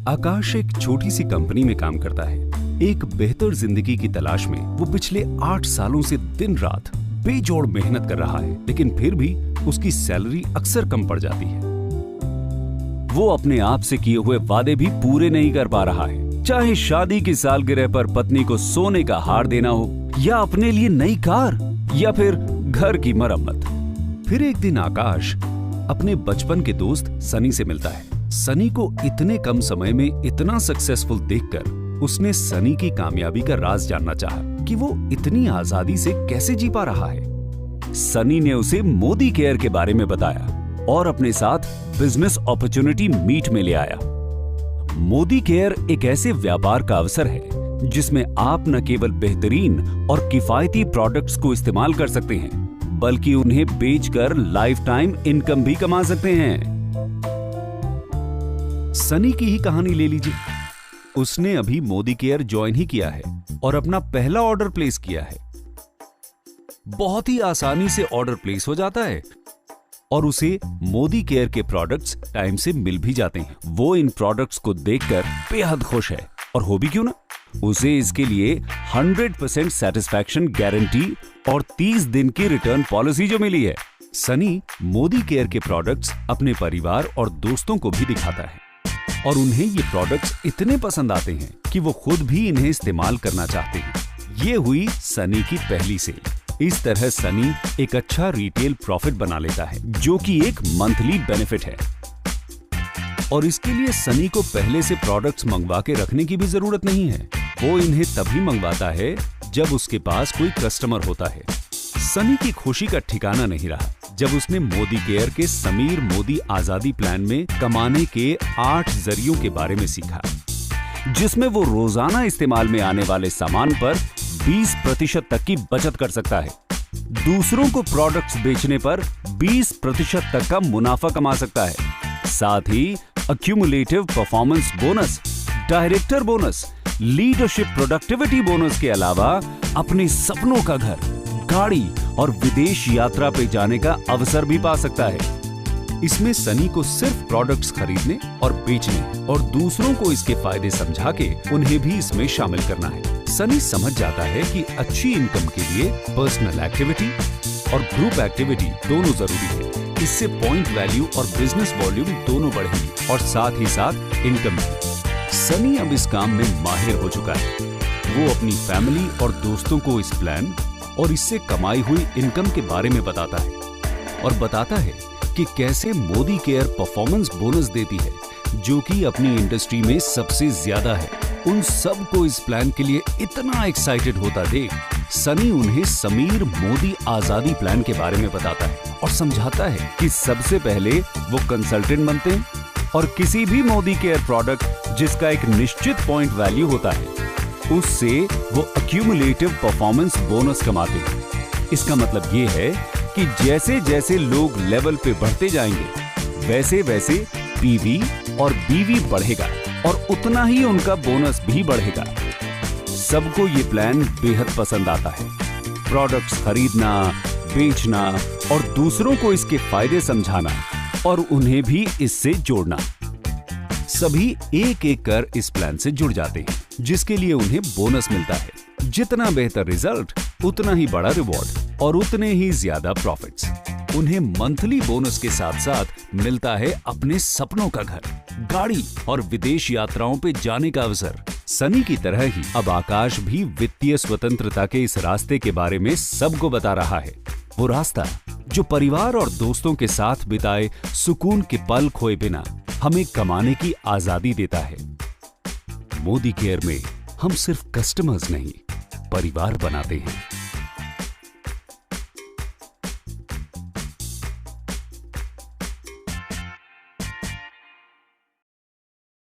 आकाश एक छोटी सी कंपनी में काम करता है। एक बेहतर जिंदगी की तलाश में वो पिछले 8 सालों से दिन रात बेजोड़ मेहनत कर रहा है, लेकिन फिर भी उसकी सैलरी अक्सर कम पड़ जाती है। वो अपने आप से किए हुए वादे भी पूरे नहीं कर पा रहा है, चाहे शादी की सालगिरह पर पत्नी को सोने का हार देना हो, या अपने लिए नई कार, या फिर घर की मरम्मत। फिर एक दिन आकाश अपने बचपन के दोस्त सनी से मिलता है। सनी को इतने कम समय में इतना सक्सेसफुल देखकर उसने सनी की कामयाबी का राज जानना चाहा कि वो इतनी आजादी से कैसे जी पा रहा है। सनी ने उसे मोदी केयर के बारे में बताया और अपने साथ बिजनेस अपॉर्चुनिटी मीट में ले आया। मोदी केयर एक ऐसे व्यापार का अवसर है जिसमें आप न केवल बेहतरीन और किफायती प्रोडक्ट्स को इस्तेमाल कर सकते हैं, बल्कि उन्हें बेचकर लाइफ टाइम इनकम भी कमा सकते हैं। सनी की ही कहानी ले लीजिए। उसने अभी मोदी केयर ज्वाइन ही किया है और अपना पहला ऑर्डर प्लेस किया है। बहुत ही आसानी से ऑर्डर प्लेस हो जाता है और उसे मोदी केयर के प्रोडक्ट्स टाइम से मिल भी जाते हैं। वो इन प्रोडक्ट्स को देखकर बेहद खुश है, और हो भी क्यों ना। उसे इसके लिए 100% सेटिस्फैक्शन गारंटी और 30 दिन की रिटर्न पॉलिसी जो मिली है। सनी मोदी केयर के प्रोडक्ट्स अपने परिवार और दोस्तों को भी दिखाता है और उन्हें ये प्रोडक्ट्स इतने पसंद आते हैं कि वो खुद भी इन्हें इस्तेमाल करना चाहते हैं। ये हुई सनी की पहली सेल। इस तरह सनी एक अच्छा रिटेल प्रॉफिट बना लेता है, जो कि एक मंथली बेनिफिट है। और इसके लिए सनी को पहले से प्रोडक्ट्स मंगवा के रखने की भी जरूरत नहीं है। वो इन्हें तभी मंगवाता है जब उसके पास कोई कस्टमर होता है। सनी की खुशी का ठिकाना नहीं रहा जब उसने मोदी केयर के समीर मोदी आजादी प्लान में कमाने के 8 जरियों के बारे में सीखा, जिसमें वो रोजाना इस्तेमाल में आने वाले सामान पर 20% तक की बचत कर सकता है। दूसरों को प्रोडक्ट्स बेचने पर 20% तक का मुनाफा कमा सकता है। साथ ही accumulative performance bonus, director bonus, leadership productivity bonus के अलावा अपने सपनों का घर, गाड़ी और विदेश यात्रा पे जाने का अवसर भी पा सकता है। इसमें सनी को सिर्फ प्रोडक्ट्स खरीदने और बेचने और दूसरों को इसके फायदे समझा के उन्हें भी इसमें शामिल करना है। सनी समझ जाता है कि अच्छी इनकम के लिए पर्सनल एक्टिविटी और ग्रुप एक्टिविटी दोनों जरूरी है। इससे पॉइंट वैल्यू और बिजनेस वॉल्यूम दोनों बढ़ेंगी और साथ ही साथ इनकम भी। सनी अब इस काम में माहिर हो चुका है। वो अपनी फैमिली और दोस्तों को इस प्लान और इससे कमाई हुई इनकम के बारे में बताता है और बताता है कि कैसे मोदी केयर परफॉर्मेंस बोनस देती है, जो कि अपनी इंडस्ट्री में सबसे ज्यादा है। उन सब को इस प्लान के लिए इतना एक्साइटेड होता देख सनी उन्हें समीर मोदी आजादी प्लान के बारे में बताता है और समझाता है कि सबसे पहले वो कंसल्टेंट बनते हैं और किसी भी मोदी केयर प्रोडक्ट जिसका एक निश्चित पॉइंट वैल्यू होता है, उससे वो अक्यूमुलेटिव परफॉर्मेंस बोनस कमाते हैं। इसका मतलब ये है कि जैसे जैसे लोग लेवल पे बढ़ते जाएंगे, वैसे वैसे पीवी और बीवी बढ़ेगा और उतना ही उनका बोनस भी बढ़ेगा। सबको ये प्लान बेहद पसंद आता है। प्रोडक्ट्स खरीदना, बेचना और दूसरों को इसके फायदे समझाना और उन्हें भी इससे जोड़ना। सभी एक एक कर इस प्लान से जुड़ जाते हैं, जिसके लिए उन्हें बोनस मिलता है। जितना बेहतर रिजल्ट, उतना ही बड़ा रिवॉर्ड और उतने ही ज्यादा प्रॉफिट्स। उन्हें मंथली बोनस के साथ साथ मिलता है अपने सपनों का घर, गाड़ी और विदेश यात्राओं पे जाने का अवसर। सनी की तरह ही अब आकाश भी वित्तीय स्वतंत्रता के इस रास्ते के बारे में सबको बता रहा है। वो रास्ता जो परिवार और दोस्तों के साथ बिताए सुकून के पल खोए बिना हमें कमाने की आजादी देता है। मोदी केयर में हम सिर्फ कस्टमर्स नहीं, परिवार बनाते हैं।